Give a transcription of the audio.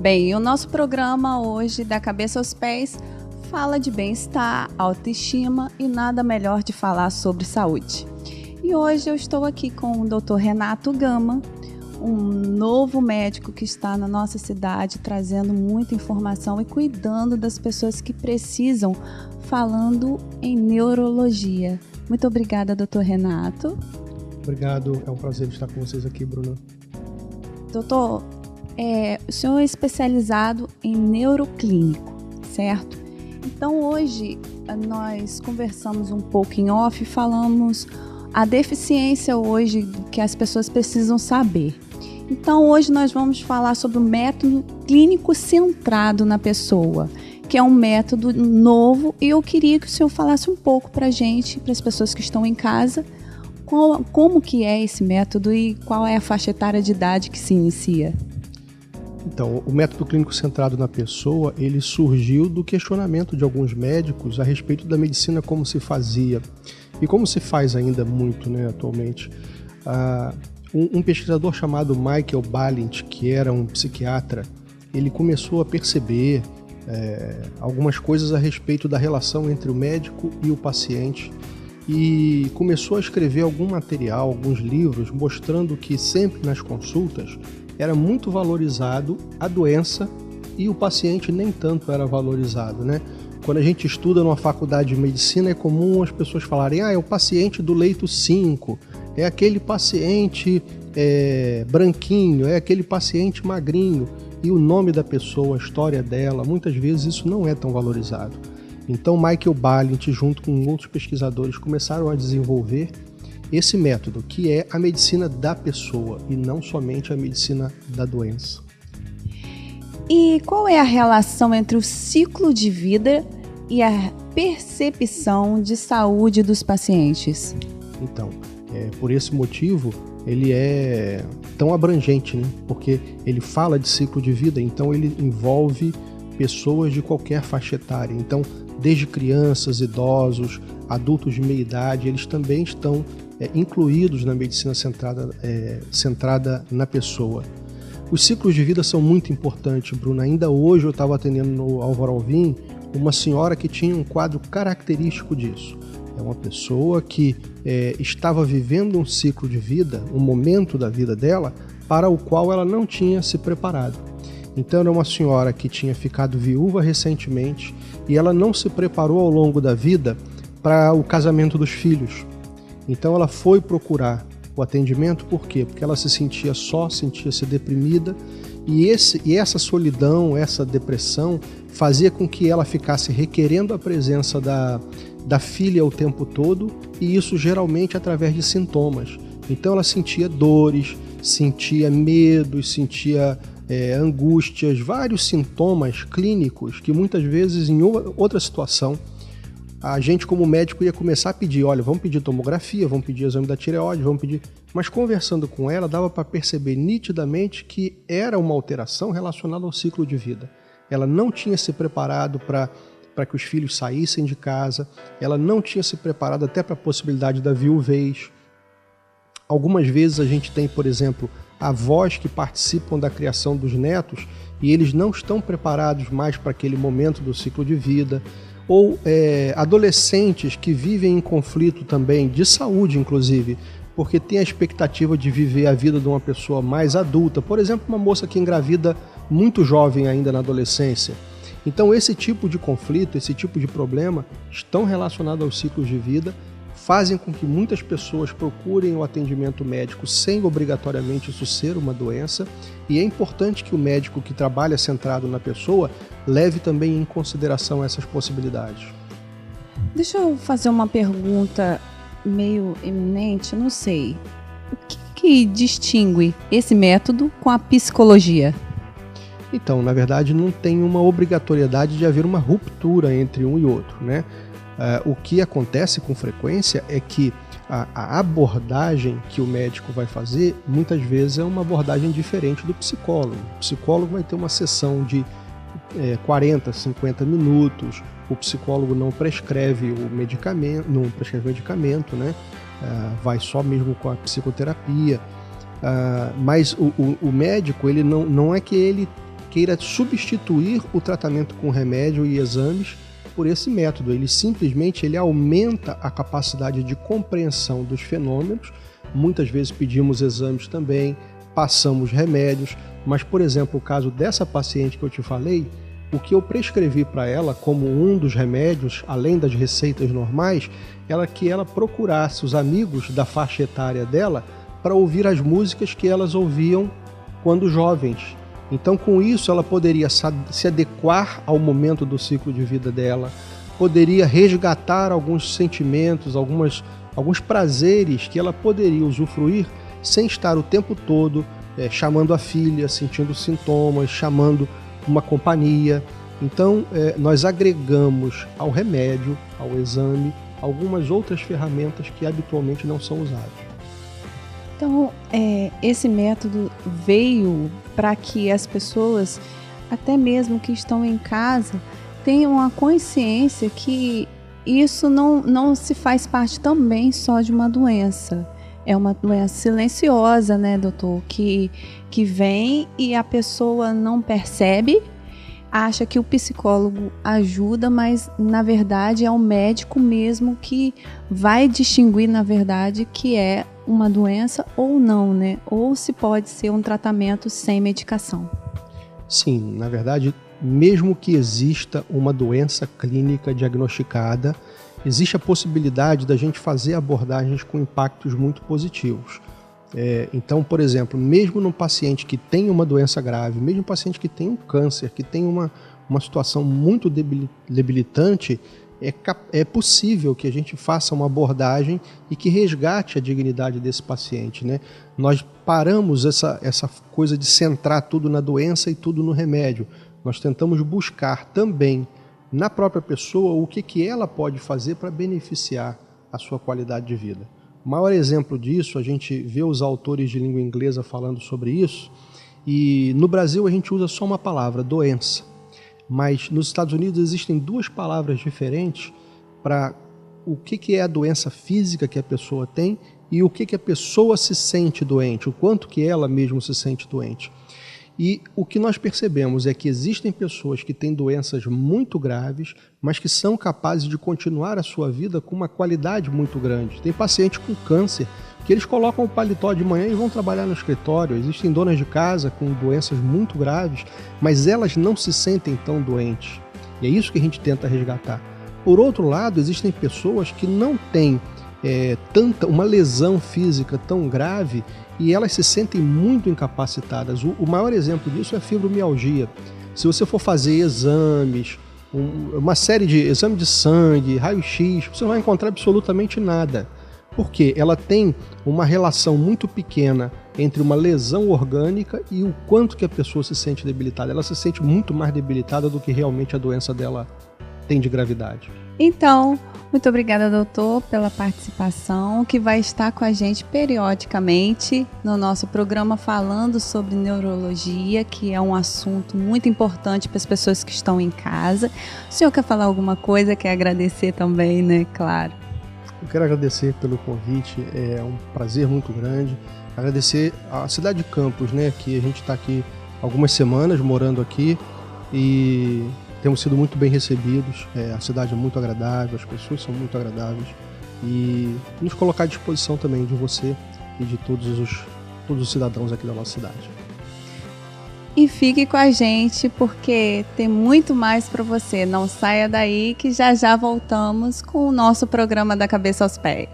Bem, o nosso programa hoje, Da Cabeça aos Pés, fala de bem-estar, autoestima e nada melhor de falar sobre saúde. E hoje eu estou aqui com o Dr. Renato Gama, um novo médico que está na nossa cidade trazendo muita informação e cuidando das pessoas que precisam, falando em neurologia. Muito obrigada, Dr. Renato. Obrigado, é um prazer estar com vocês aqui, Bruna. Doutor, o senhor é especializado em neuroclínico, certo? Então hoje nós conversamos um pouco em off e falamos a deficiência hoje que as pessoas precisam saber. Então hoje nós vamos falar sobre o método clínico centrado na pessoa, que é um método novo, e eu queria que o senhor falasse um pouco para a gente, para as pessoas que estão em casa, como que é esse método e qual é a faixa etária de idade que se inicia. Então, o método clínico centrado na pessoa, ele surgiu do questionamento de alguns médicos a respeito da medicina, como se fazia e como se faz ainda muito, né, atualmente. Um pesquisador chamado Michael Balint, que era um psiquiatra, ele começou a perceber algumas coisas a respeito da relação entre o médico e o paciente e começou a escrever algum material, alguns livros, mostrando que sempre nas consultas era muito valorizado a doença e o paciente nem tanto era valorizado, né? Quando a gente estuda numa faculdade de medicina, é comum as pessoas falarem: é o paciente do leito 5, é aquele paciente branquinho, é aquele paciente magrinho. E o nome da pessoa, a história dela, muitas vezes isso não é tão valorizado. Então Michael Balint, junto com outros pesquisadores, começaram a desenvolver esse método, que é a medicina da pessoa e não somente a medicina da doença. E qual é a relação entre o ciclo de vida e a percepção de saúde dos pacientes? Então, por esse motivo, ele é tão abrangente, né? Porque ele fala de ciclo de vida, então ele envolve pessoas de qualquer faixa etária. Então, desde crianças, idosos, adultos de meia idade, eles também estão incluídos na medicina centrada na pessoa. Os ciclos de vida são muito importantes, Bruna. Ainda hoje eu estava atendendo no Álvaro Alvim uma senhora que tinha um quadro característico disso. É uma pessoa que estava vivendo um ciclo de vida, um momento da vida dela, para o qual ela não tinha se preparado. Então era uma senhora que tinha ficado viúva recentemente e ela não se preparou ao longo da vida para o casamento dos filhos. Então ela foi procurar o atendimento, por quê? Porque ela se sentia só, sentia-se deprimida e essa solidão, essa depressão fazia com que ela ficasse requerendo a presença da filha o tempo todo, e isso geralmente através de sintomas. Então ela sentia dores, sentia medos, sentia angústias, vários sintomas clínicos que muitas vezes em outra situação a gente como médico ia começar a pedir, olha, vamos pedir tomografia, vamos pedir exame da tireoide, vamos pedir... Mas conversando com ela, dava para perceber nitidamente que era uma alteração relacionada ao ciclo de vida. Ela não tinha se preparado para que os filhos saíssem de casa, ela não tinha se preparado até para a possibilidade da viuvez. Algumas vezes a gente tem, por exemplo, avós que participam da criação dos netos e eles não estão preparados mais para aquele momento do ciclo de vida. Ou adolescentes que vivem em conflito também, de saúde inclusive, porque tem a expectativa de viver a vida de uma pessoa mais adulta. Por exemplo, uma moça que engravida muito jovem ainda na adolescência. Então esse tipo de conflito, esse tipo de problema estão relacionados aos ciclos de vida, fazem com que muitas pessoas procurem o atendimento médico sem obrigatoriamente isso ser uma doença, e é importante que o médico que trabalha centrado na pessoa leve também em consideração essas possibilidades. Deixa eu fazer uma pergunta meio eminente, não sei. O que distingue esse método com a psicologia? Então, na verdade, não tem uma obrigatoriedade de haver uma ruptura entre um e outro, né? O que acontece com frequência é que a abordagem que o médico vai fazer, muitas vezes é uma abordagem diferente do psicólogo. O psicólogo vai ter uma sessão de 40, 50 minutos, o psicólogo não prescreve o medicamento, né? Vai só mesmo com a psicoterapia. Mas o médico, ele não é que ele queira substituir o tratamento com remédio e exames por esse método. Ele simplesmente aumenta a capacidade de compreensão dos fenômenos. Muitas vezes pedimos exames também, passamos remédios, mas, por exemplo, o caso dessa paciente que eu te falei, o que eu prescrevi para ela como um dos remédios, além das receitas normais, era que ela procurasse os amigos da faixa etária dela para ouvir as músicas que elas ouviam quando jovens. Então, com isso, ela poderia se adequar ao momento do ciclo de vida dela, poderia resgatar alguns sentimentos, alguns prazeres que ela poderia usufruir sem estar o tempo todo chamando a filha, sentindo sintomas, chamando uma companhia. Então, nós agregamos ao remédio, ao exame, algumas outras ferramentas que habitualmente não são usadas. Então, esse método veio para que as pessoas, até mesmo que estão em casa, tenham a consciência que isso não se faz parte também só de uma doença. É uma doença silenciosa, né, doutor? Que vem e a pessoa não percebe, acha que o psicólogo ajuda, mas na verdade é o médico mesmo que vai distinguir, na verdade, que é uma doença ou não, né? Ou se pode ser um tratamento sem medicação. Sim, na verdade, mesmo que exista uma doença clínica diagnosticada, existe a possibilidade da gente fazer abordagens com impactos muito positivos. Então, por exemplo, mesmo num paciente que tem uma doença grave, mesmo um paciente que tem um câncer, que tem uma situação muito debilitante, é possível que a gente faça uma abordagem e que resgate a dignidade desse paciente, né? Nós paramos essa coisa de centrar tudo na doença e tudo no remédio. Nós tentamos buscar também na própria pessoa o que ela pode fazer para beneficiar a sua qualidade de vida. O maior exemplo disso, a gente vê os autores de língua inglesa falando sobre isso, e no Brasil a gente usa só uma palavra, doença. Mas nos Estados Unidos existem duas palavras diferentes para o que é a doença física que a pessoa tem e o que a pessoa se sente doente, o quanto que ela mesma se sente doente. E o que nós percebemos é que existem pessoas que têm doenças muito graves, mas que são capazes de continuar a sua vida com uma qualidade muito grande. Tem pacientes com câncer que eles colocam o paletó de manhã e vão trabalhar no escritório. Existem donas de casa com doenças muito graves, mas elas não se sentem tão doentes. E é isso que a gente tenta resgatar. Por outro lado, existem pessoas que não têm uma lesão física tão grave e elas se sentem muito incapacitadas. O maior exemplo disso é a fibromialgia. Se você for fazer exames, uma série de exames de sangue, raio-x, você não vai encontrar absolutamente nada. Porque ela tem uma relação muito pequena entre uma lesão orgânica e o quanto que a pessoa se sente debilitada. Ela se sente muito mais debilitada do que realmente a doença dela tem de gravidade. Então, muito obrigada, doutor, pela participação, que vai estar com a gente periodicamente no nosso programa falando sobre neurologia, que é um assunto muito importante para as pessoas que estão em casa. O senhor quer falar alguma coisa? Quer agradecer também, né? Claro. Eu quero agradecer pelo convite, é um prazer muito grande. Agradecer à cidade de Campos, né, que a gente está aqui algumas semanas morando aqui e temos sido muito bem recebidos. A cidade é muito agradável, as pessoas são muito agradáveis e nos colocar à disposição também de você e de todos os cidadãos aqui da nossa cidade. E fique com a gente porque tem muito mais para você. Não saia daí que já voltamos com o nosso programa Da Cabeça aos Pés.